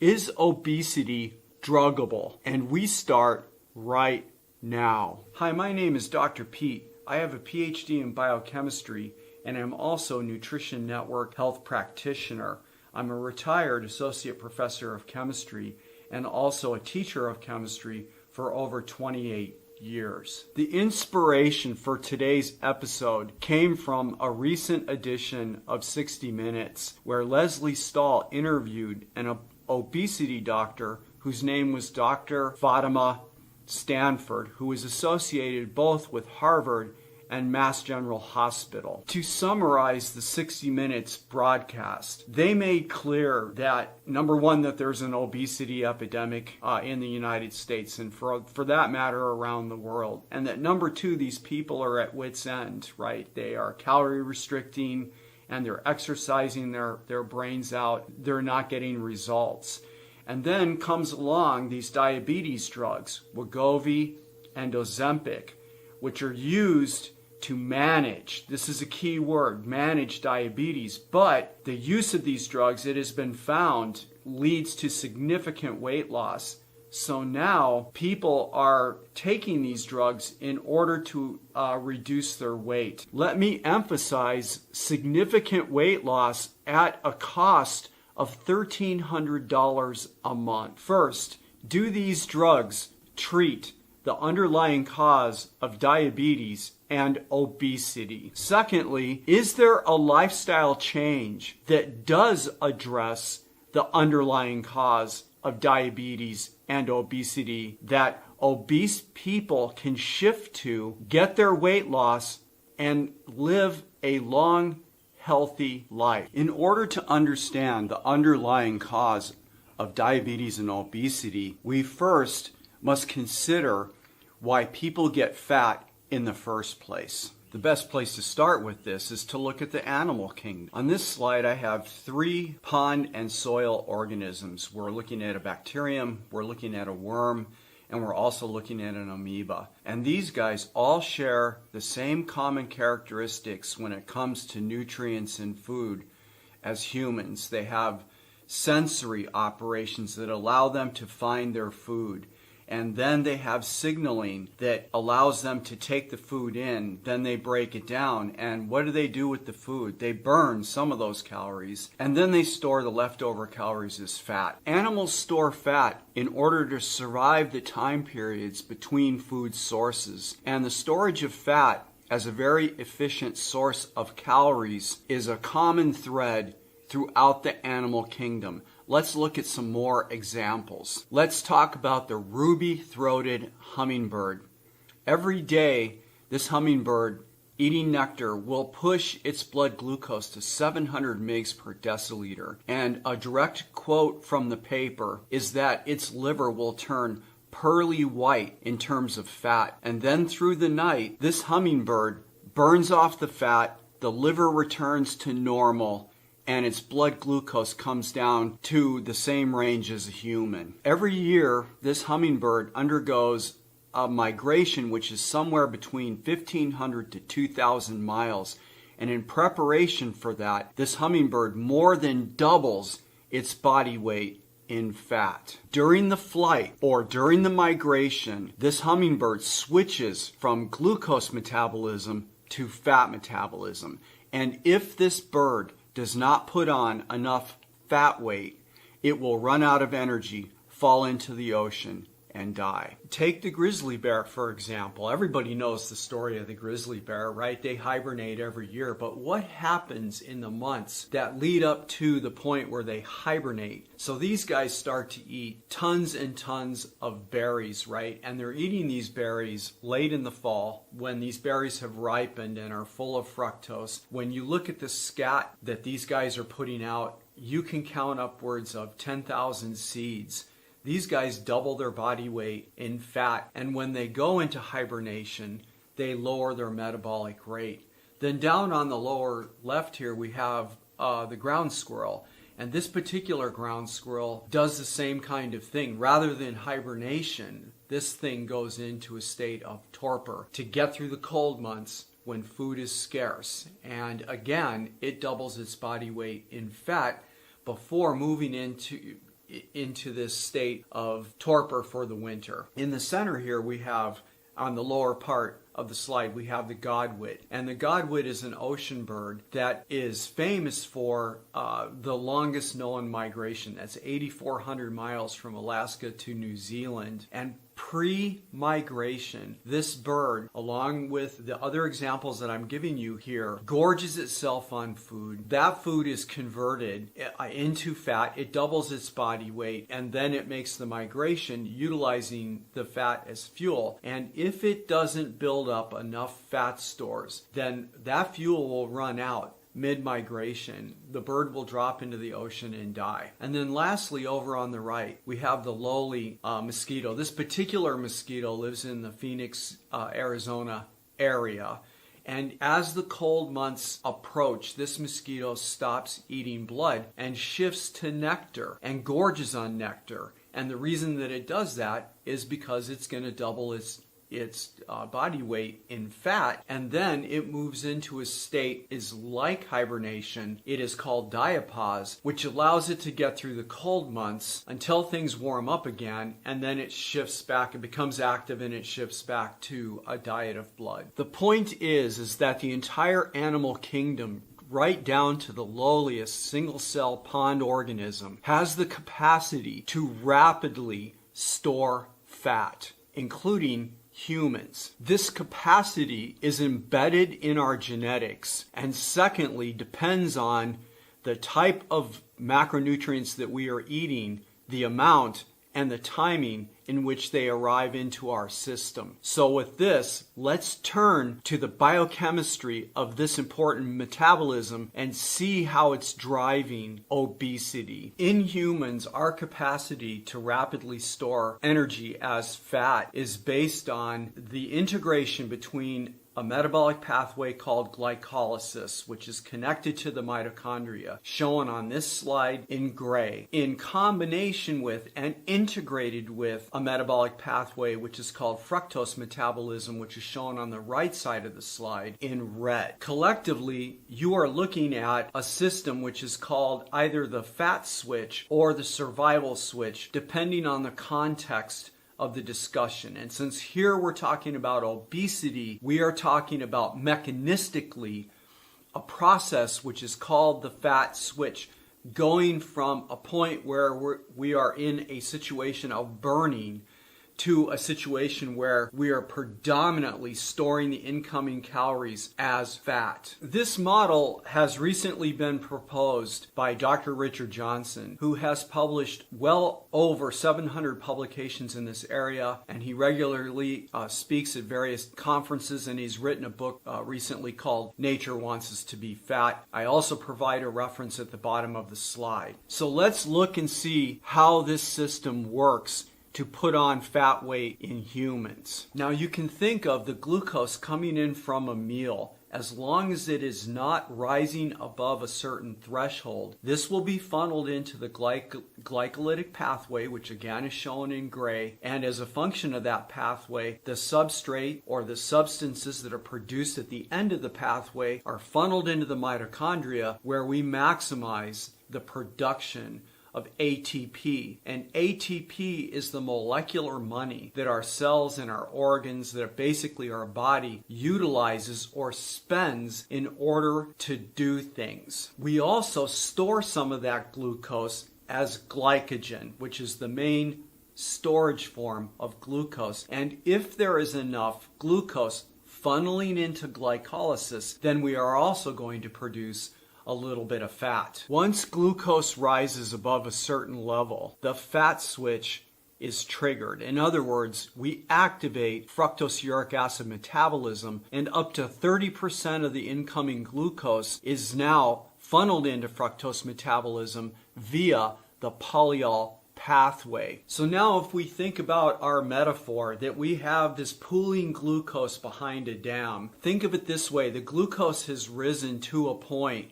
Is obesity druggable? And we start right now. Hi, my name is Dr. Pete. I have a PhD in biochemistry and I'm also a Nutrition Network health practitioner. I'm a retired associate professor of chemistry and also a teacher of chemistry for over 28 years. The inspiration for today's episode came from a recent edition of 60 Minutes where Leslie Stahl interviewed an obesity doctor whose name was Dr. Fatima Stanford, who is associated both with Harvard and Mass General Hospital. To summarize the 60 Minutes broadcast, they made clear that, number one, that there's an obesity epidemic in the United States and for that matter around the world. And that number two, these people are at wit's end, right? They are calorie restricting and they're exercising their brains out. They're not getting results. And then comes along these diabetes drugs, Wegovy and Ozempic, which are used to manage, this is a key word, manage diabetes. But the use of these drugs, it has been found, leads to significant weight loss. So now people are taking these drugs in order to reduce their weight. Let me emphasize significant weight loss at a cost of $1,300 a month. First, do these drugs treat the underlying cause of diabetes and obesity? Secondly, is there a lifestyle change that does address the underlying cause of diabetes and obesity that obese people can shift to, get their weight loss, and live a long, healthy life? In order to understand the underlying cause of diabetes and obesity, we first must consider why people get fat in the first place. The best place to start with this is to look at the animal kingdom. On this slide, I have 3 pond and soil organisms. We're looking at a bacterium, we're looking at a worm, and we're also looking at an amoeba. And these guys all share the same common characteristics when it comes to nutrients in food as humans. They have sensory operations that allow them to find their food. And then they have signaling that allows them to take the food in. Then they break it down. And what do they do with the food? They burn some of those calories. And then they store the leftover calories as fat. Animals store fat in order to survive the time periods between food sources. And the storage of fat as a very efficient source of calories is a common thread throughout the animal kingdom. Let's look at some more examples. Let's talk about the ruby-throated hummingbird. Every day, this hummingbird eating nectar will push its blood glucose to 700 mg per deciliter. And a direct quote from the paper is that its liver will turn pearly white in terms of fat. And then through the night, this hummingbird burns off the fat, the liver returns to normal, and its blood glucose comes down to the same range as a human. Every year, this hummingbird undergoes a migration which is somewhere between 1,500 to 2,000 miles. And in preparation for that, this hummingbird more than doubles its body weight in fat. During the flight or during the migration, this hummingbird switches from glucose metabolism to fat metabolism. And if this bird does not put on enough fat weight, it will run out of energy, fall into the ocean, and die. Take the grizzly bear, for example. Everybody knows the story of the grizzly bear, right? They hibernate every year. But what happens in the months that lead up to the point where they hibernate? So these guys start to eat tons and tons of berries, right? And they're eating these berries late in the fall when these berries have ripened and are full of fructose. When you look at the scat that these guys are putting out, you can count upwards of 10,000 seeds. These guys double their body weight in fat, and when they go into hibernation, they lower their metabolic rate. Then down on the lower left here, we have the ground squirrel. And this particular ground squirrel does the same kind of thing. Rather than hibernation, this thing goes into a state of torpor to get through the cold months when food is scarce. And again, it doubles its body weight in fat before moving into into this state of torpor for the winter. In the center here, we have, on the lower part of the slide, we have the godwit. And the godwit is an ocean bird that is famous for the longest known migration. That's 8,400 miles from Alaska to New Zealand. And pre-migration, this bird, along with the other examples that I'm giving you here, gorges itself on food. That food is converted into fat. It doubles its body weight, and then it makes the migration utilizing the fat as fuel. And if it doesn't build up enough fat stores, then that fuel will run out mid-migration. The bird will drop into the ocean and die. And then lastly, over on the right, we have the lowly mosquito. This particular mosquito lives in the Phoenix, Arizona area. And as the cold months approach, this mosquito stops eating blood and shifts to nectar and gorges on nectar. And the reason that it does that is because it's going to double its body weight in fat, and then it moves into a state is like hibernation. It is called diapause, which allows it to get through the cold months until things warm up again, and then it shifts back. It becomes active and it shifts back to a diet of blood. The point is that the entire animal kingdom, right down to the lowliest single-cell pond organism, has the capacity to rapidly store fat, including humans. This capacity is embedded in our genetics, and secondly, depends on the type of macronutrients that we are eating, the amount, and the timing in which they arrive into our system. So with this, let's turn to the biochemistry of this important metabolism and see how it's driving obesity. In humans, our capacity to rapidly store energy as fat is based on the integration between a metabolic pathway called glycolysis, which is connected to the mitochondria, shown on this slide in gray, in combination with and integrated with a metabolic pathway which is called fructose metabolism, which is shown on the right side of the slide in red. Collectively, you are looking at a system which is called either the fat switch or the survival switch, depending on the context of the discussion. And since here we're talking about obesity, we are talking about mechanistically a process which is called the fat switch, going from a point where we are in a situation of burning to a situation where we are predominantly storing the incoming calories as fat. This model has recently been proposed by Dr. Richard Johnson, who has published well over 700 publications in this area, and he regularly speaks at various conferences, and he's written a book recently called Nature Wants Us to Be Fat. I also provide a reference at the bottom of the slide. So let's look and see how this system works to put on fat weight in humans. Now you can think of the glucose coming in from a meal. As long as it is not rising above a certain threshold, this will be funneled into the glycolytic pathway, which again is shown in gray. And as a function of that pathway, the substrate or the substances that are produced at the end of the pathway are funneled into the mitochondria, where we maximize the production of ATP. And ATP is the molecular money that our cells and our organs, that basically our body, utilizes or spends in order to do things. We also store some of that glucose as glycogen, which is the main storage form of glucose. And if there is enough glucose funneling into glycolysis, then we are also going to produce a little bit of fat. Once glucose rises above a certain level, the fat switch is triggered. In other words, we activate fructose uric acid metabolism, and up to 30% of the incoming glucose is now funneled into fructose metabolism via the polyol pathway. So now if we think about our metaphor that we have this pooling glucose behind a dam, think of it this way: the glucose has risen to a point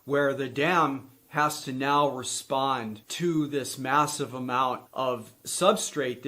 where the dam has to now respond to this massive amount of substrate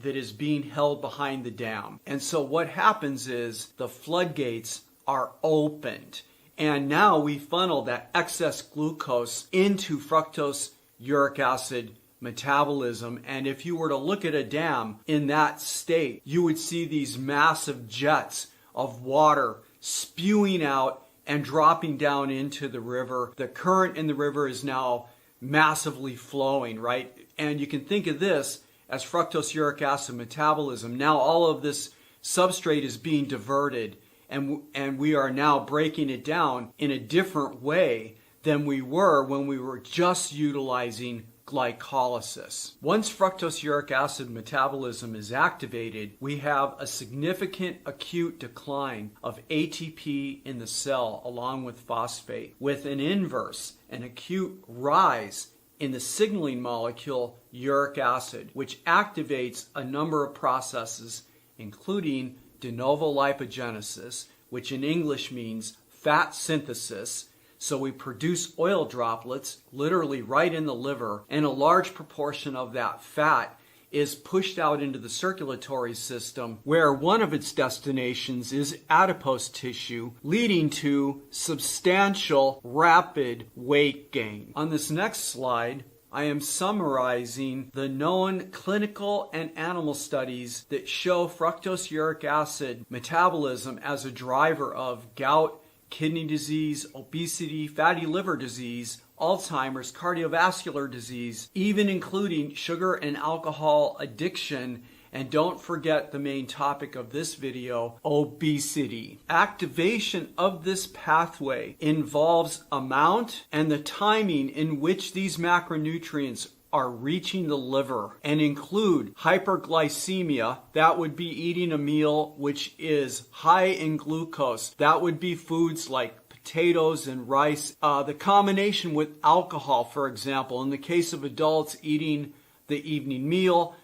that is being held behind the dam. And so what happens is the floodgates are opened, and now we funnel that excess glucose into fructose uric acid metabolism. And if you were to look at a dam in that state, you would see these massive jets of water spewing out and dropping down into the river. The current in the river is now massively flowing, right? And you can think of this as fructose uric acid metabolism. Now all of this substrate is being diverted, and we are now breaking it down in a different way than we were when we were just utilizing glycolysis. Once fructose uric acid metabolism is activated, we have a significant acute decline of ATP in the cell along with phosphate, with an inverse, an acute rise in the signaling molecule uric acid, which activates a number of processes, including de novo lipogenesis, which in English means fat synthesis. So we produce oil droplets literally right in the liver, and a large proportion of that fat is pushed out into the circulatory system, where one of its destinations is adipose tissue, leading to substantial rapid weight gain. On this next slide, I am summarizing the known clinical and animal studies that show fructose uric acid metabolism as a driver of gout, kidney disease, obesity, fatty liver disease, Alzheimer's, cardiovascular disease, even including sugar and alcohol addiction, and don't forget the main topic of this video, obesity. Activation of this pathway involves amount and the timing in which these macronutrients are reaching the liver, and include hyperglycemia. That would be eating a meal which is high in glucose. That would be foods like potatoes and rice. The combination with alcohol, for example, in the case of adults eating the evening meal,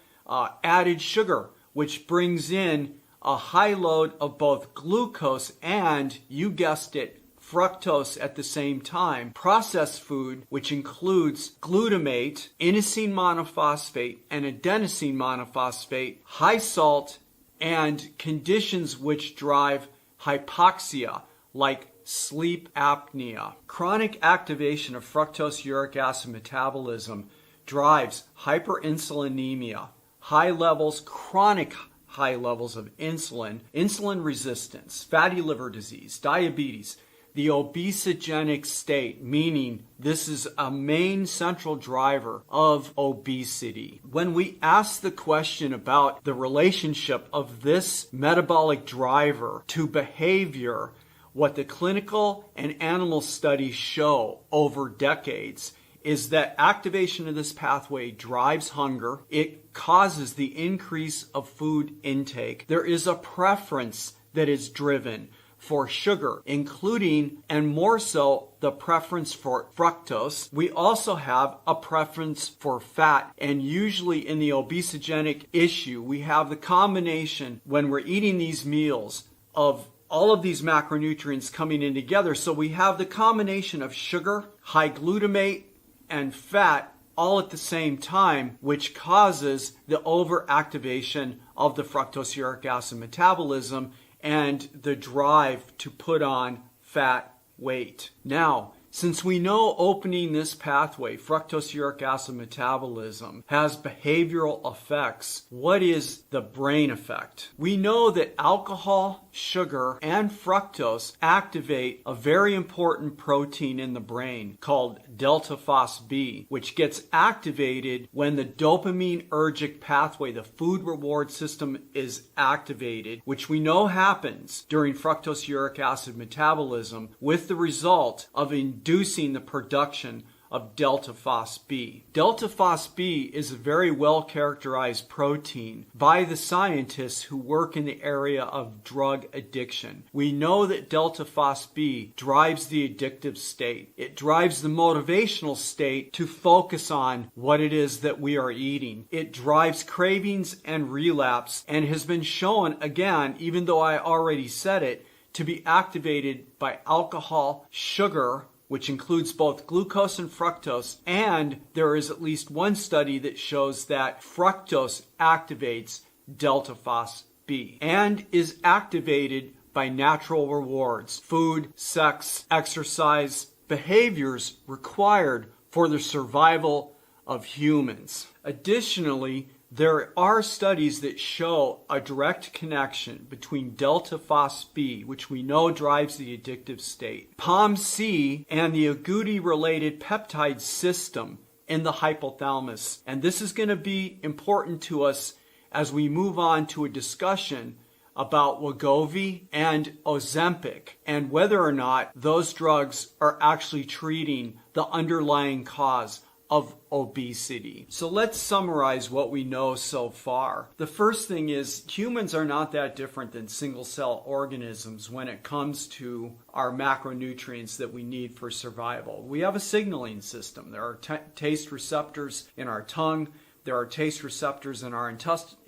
added sugar, which brings in a high load of both glucose and, you guessed it, fructose at the same time. Processed food, which includes glutamate, inosine monophosphate, and adenosine monophosphate, high salt, and conditions which drive hypoxia, like sleep apnea. Chronic activation of fructose uric acid metabolism drives hyperinsulinemia, chronic high levels of insulin, insulin resistance, fatty liver disease, diabetes, the obesogenic state, meaning this is a main central driver of obesity. When we ask the question about the relationship of this metabolic driver to behavior, what the clinical and animal studies show over decades is that activation of this pathway drives hunger. It causes the increase of food intake. There is a preference that is driven for sugar, including and more so the preference for fructose. We also have a preference for fat, and usually in the obesogenic issue, we have the combination when we're eating these meals of all of these macronutrients coming in together. So we have the combination of sugar, high glutamate, and fat all at the same time, which causes the overactivation of the fructose uric acid metabolism and the drive to put on fat weight. Now, since we know opening this pathway, fructose uric acid metabolism, has behavioral effects, what is the brain effect? We know that alcohol, sugar, and fructose activate a very important protein in the brain called delta phos-B, which gets activated when the dopaminergic pathway, the food reward system, is activated, which we know happens during fructose uric acid metabolism, with the result of inducing the production of delta phos-B. Delta phos-B is a very well characterized protein by the scientists who work in the area of drug addiction. We know that delta phos-B drives the addictive state. It drives the motivational state to focus on what it is that we are eating. It drives cravings and relapse, and has been shown, again, even though I already said it, to be activated by alcohol, sugar, which includes both glucose and fructose, and there is at least one study that shows that fructose activates delta phos-B and is activated by natural rewards, food, sex, exercise, behaviors required for the survival of humans. Additionally, there are studies that show a direct connection between delta phos-B, which we know drives the addictive state, POMC, and the agouti-related peptide system in the hypothalamus. And this is going to be important to us as we move on to a discussion about Wegovy and Ozempic and whether or not those drugs are actually treating the underlying cause of obesity. So let's summarize what we know so far. The first thing is humans are not that different than single-cell organisms when it comes to our macronutrients that we need for survival. We have a signaling system. There are taste receptors in our tongue. There are taste receptors in our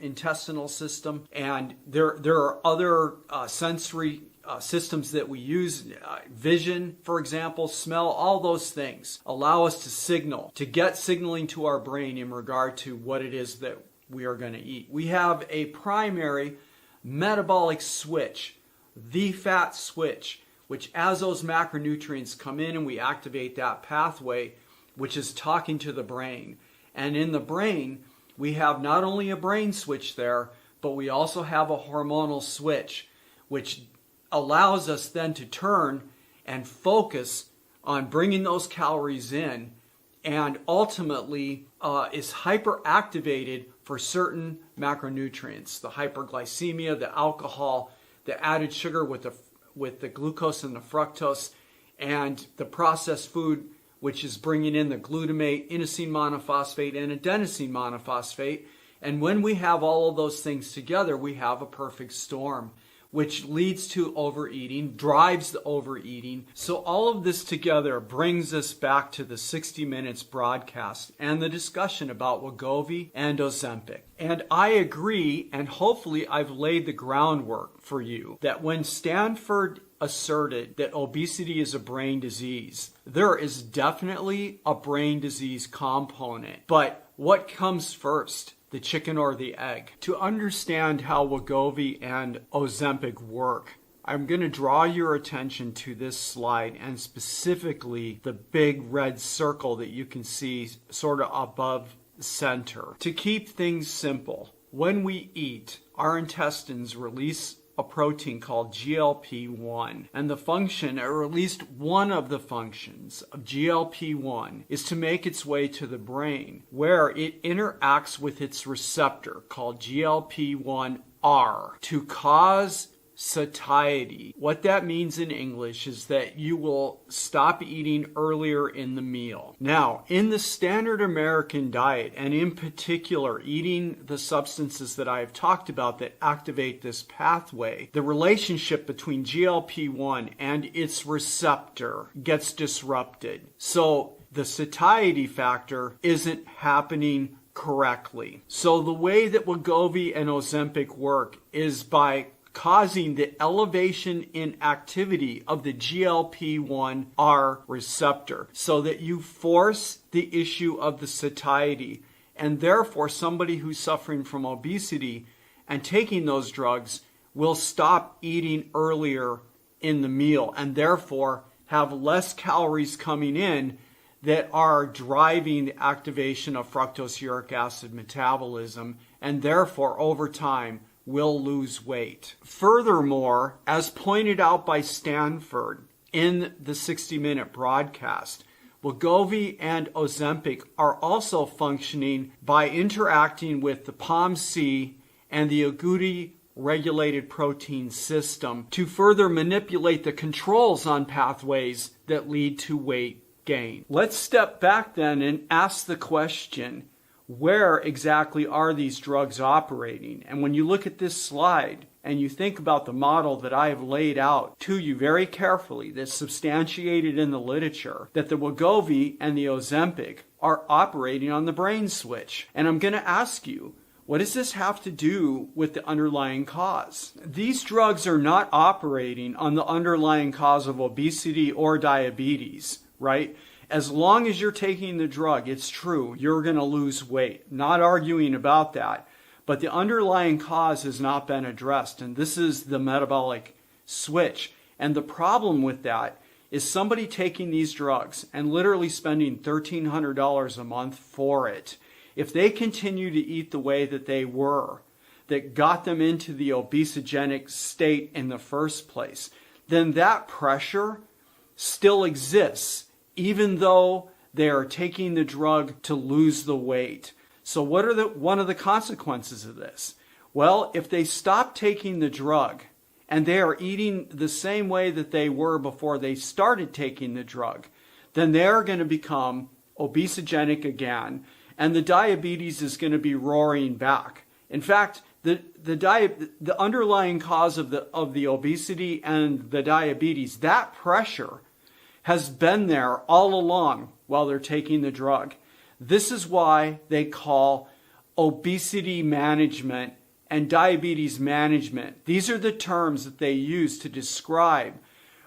intestinal system, and there are other sensory systems that we use, vision, for example, smell, all those things allow us to signal, to get signaling to our brain in regard to what it is that we are going to eat. We have a primary metabolic switch, the fat switch, which as those macronutrients come in and we activate that pathway, which is talking to the brain. And in the brain, we have not only a brain switch there, but we also have a hormonal switch, which allows us then to turn and focus on bringing those calories in and ultimately is hyperactivated for certain macronutrients, the hyperglycemia, the alcohol, the added sugar with the glucose and the fructose, and the processed food, which is bringing in the glutamate, inosine monophosphate, and adenosine monophosphate. And when we have all of those things together, we have a perfect storm, which leads to overeating, drives the overeating. So all of this together brings us back to the 60 Minutes broadcast and the discussion about Wegovy and Ozempic. And I agree, and hopefully I've laid the groundwork for you, that when Stanford asserted that obesity is a brain disease, there is definitely a brain disease component. But what comes first? The chicken or the egg? To understand how Wegovy and Ozempic work, I'm going to draw your attention to this slide and specifically the big red circle that you can see sort of above the center. To keep things simple, when we eat, our intestines release a protein called GLP-1, and the function, or at least one of the functions of GLP-1, is to make its way to the brain, where it interacts with its receptor called GLP-1R to cause satiety. What that means in English is that you will stop eating earlier in the meal. Now, in the standard American diet, and in particular eating the substances that I have talked about that activate this pathway, the relationship between GLP-1 and its receptor gets disrupted. So the satiety factor isn't happening correctly. So the way that Wegovy and Ozempic work is by causing the elevation in activity of the GLP-1R receptor so that you force the issue of the satiety. And therefore, somebody who's suffering from obesity and taking those drugs will stop eating earlier in the meal and therefore have less calories coming in that are driving the activation of fructose uric acid metabolism, and therefore, over time, will lose weight. Furthermore, as pointed out by Stanford in the 60-minute broadcast, Wegovy and Ozempic are also functioning by interacting with the POMC and the agouti regulated protein system to further manipulate the controls on pathways that lead to weight gain. Let's step back then and ask the question, where exactly are these drugs operating? And when you look at this slide and you think about the model that I have laid out to you very carefully, that's substantiated in the literature, that the Wegovy and the Ozempic are operating on the brain switch. And I'm going to ask you, what does this have to do with the underlying cause? These drugs are not operating on the underlying cause of obesity or diabetes, right? As long as you're taking the drug, it's true, you're going to lose weight. Not arguing about that. But the underlying cause has not been addressed, and this is the metabolic switch. And the problem with that is somebody taking these drugs and literally spending $1,300 a month for it. If they continue to eat the way that they were, that got them into the obesogenic state in the first place, then that pressure still exists, even though they are taking the drug to lose the weight. So what are one of the consequences of this? Well, if they stop taking the drug and they are eating the same way that they were before they started taking the drug, then they are going to become obesogenic again, and the diabetes is going to be roaring back. In fact, the underlying cause of the obesity and the diabetes, that pressure has been there all along while they're taking the drug. This is why they call obesity management and diabetes management. These are the terms that they use to describe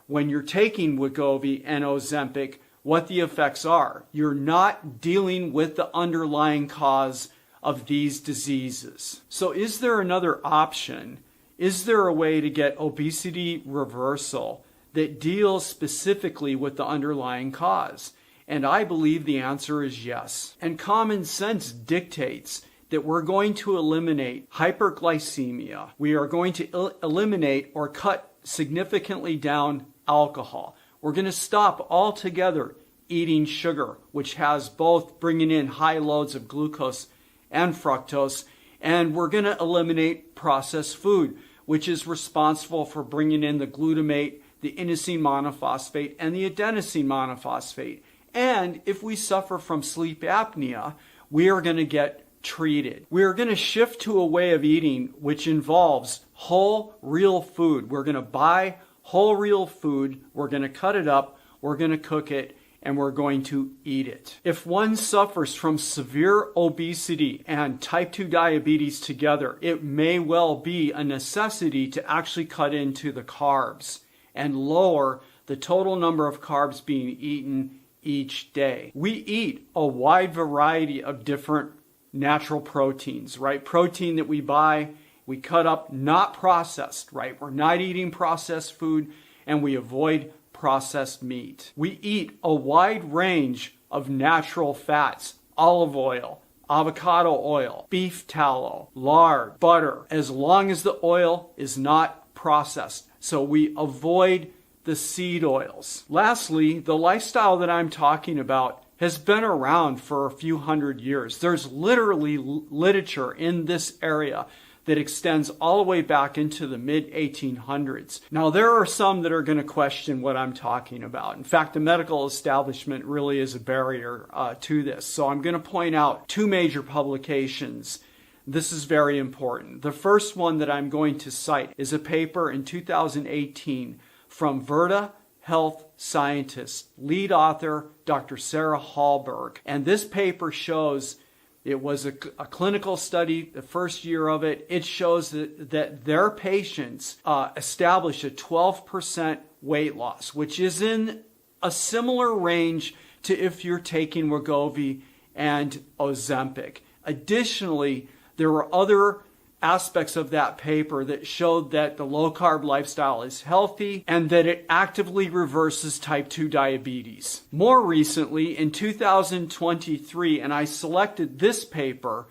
when you're taking Wegovy and Ozempic, what the effects are. You're not dealing with the underlying cause of these diseases. So is there another option? Is there a way to get obesity reversal that deals specifically with the underlying cause? And I believe the answer is yes. And common sense dictates that we're going to eliminate hyperglycemia. We are going to eliminate or cut significantly down alcohol. We're going to stop altogether eating sugar, which has both bringing in high loads of glucose and fructose. And we're going to eliminate processed food, which is responsible for bringing in the glutamate, the inosine monophosphate, and the adenosine monophosphate. And if we suffer from sleep apnea, we are going to get treated. We are going to shift to a way of eating which involves whole, real food. We're going to buy whole, real food. We're going to cut it up. We're going to cook it, and we're going to eat it. If one suffers from severe obesity and type 2 diabetes together, it may well be a necessity to actually cut into the carbs and lower the total number of carbs being eaten each day. We eat a wide variety of different natural proteins, right? Protein that we buy, we cut up, not processed, right? We're not eating processed food, and we avoid processed meat. We eat a wide range of natural fats, olive oil, avocado oil, beef tallow, lard, butter, as long as the oil is not processed. So we avoid the seed oils. Lastly, the lifestyle that I'm talking about has been around for a few hundred years. There's literally literature in this area that extends all the way back into the mid-1800s. Now, there are some that are going to question what I'm talking about. In fact, the medical establishment really is a barrier to this. So I'm going to point out two major publications. This is very important. The first one that I'm going to cite is a paper in 2018 from Verda Health Scientists, lead author Dr. Sarah Hallberg. And this paper shows, it was a clinical study, the first year of it. It shows that their patients established a 12% weight loss, which is in a similar range to if you're taking Wegovy and Ozempic. Additionally, there were other aspects of that paper that showed that the low-carb lifestyle is healthy and that it actively reverses type 2 diabetes. More recently, in 2023, and I selected this paper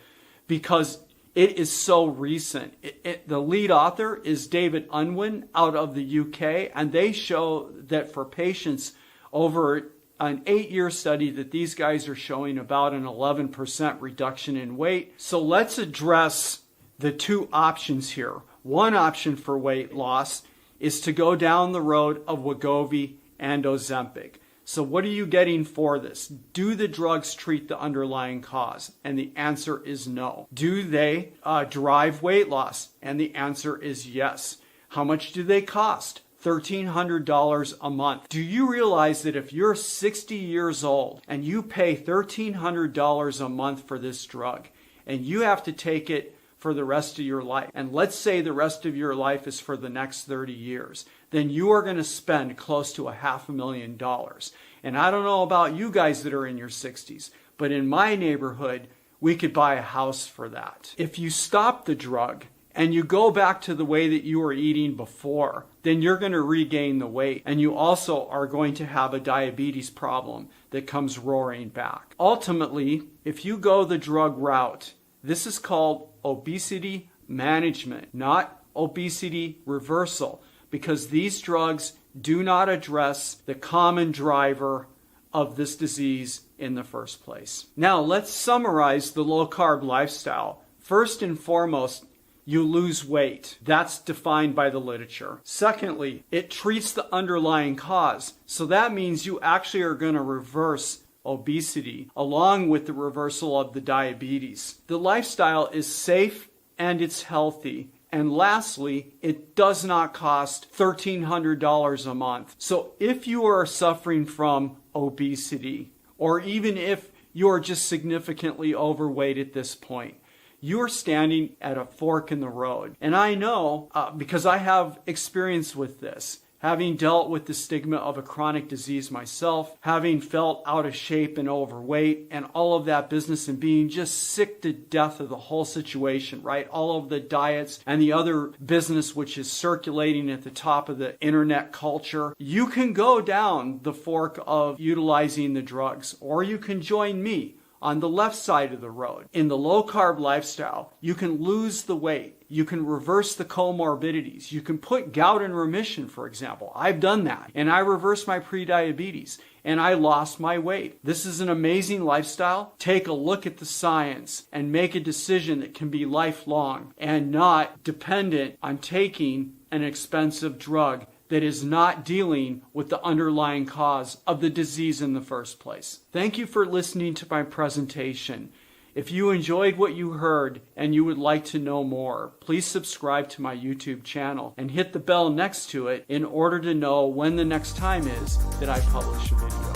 because it is so recent. The lead author is David Unwin out of the UK, and they show that for patients over an 8-year study that these guys are showing about an 11% reduction in weight. So let's address the two options here. One option for weight loss is to go down the road of Wegovy and Ozempic. So what are you getting for this? Do the drugs treat the underlying cause? And the answer is no. Do they drive weight loss? And the answer is yes. How much do they cost? $1,300 a month. Do you realize that if you're 60 years old and you pay $1,300 a month for this drug and you have to take it for the rest of your life, and let's say the rest of your life is for the next 30 years, then you are going to spend close to $500,000. And I don't know about you guys that are in your 60s, but in my neighborhood, we could buy a house for that. If you stop the drug and you go back to the way that you were eating before, then you're going to regain the weight. And you also are going to have a diabetes problem that comes roaring back. Ultimately, if you go the drug route, this is called obesity management, not obesity reversal, because these drugs do not address the common driver of this disease in the first place. Now, let's summarize the low-carb lifestyle. First and foremost, you lose weight. That's defined by the literature. Secondly, it treats the underlying cause. So that means you actually are going to reverse obesity along with the reversal of the diabetes. The lifestyle is safe and it's healthy. And lastly, it does not cost $1,300 a month. So if you are suffering from obesity, or even if you're just significantly overweight at this point, you're standing at a fork in the road. And I know, because I have experience with this, having dealt with the stigma of a chronic disease myself, having felt out of shape and overweight and all of that business, and being just sick to death of the whole situation, right? All of the diets and the other business which is circulating at the top of the internet culture. You can go down the fork of utilizing the drugs, or you can join me on the left side of the road. In the low-carb lifestyle, you can lose the weight. You can reverse the comorbidities. You can put gout in remission, for example. I've done that, and I reversed my prediabetes, and I lost my weight. This is an amazing lifestyle. Take a look at the science and make a decision that can be lifelong and not dependent on taking an expensive drug that is not dealing with the underlying cause of the disease in the first place. Thank you for listening to my presentation. If you enjoyed what you heard and you would like to know more, please subscribe to my YouTube channel and hit the bell next to it in order to know when the next time is that I publish a video.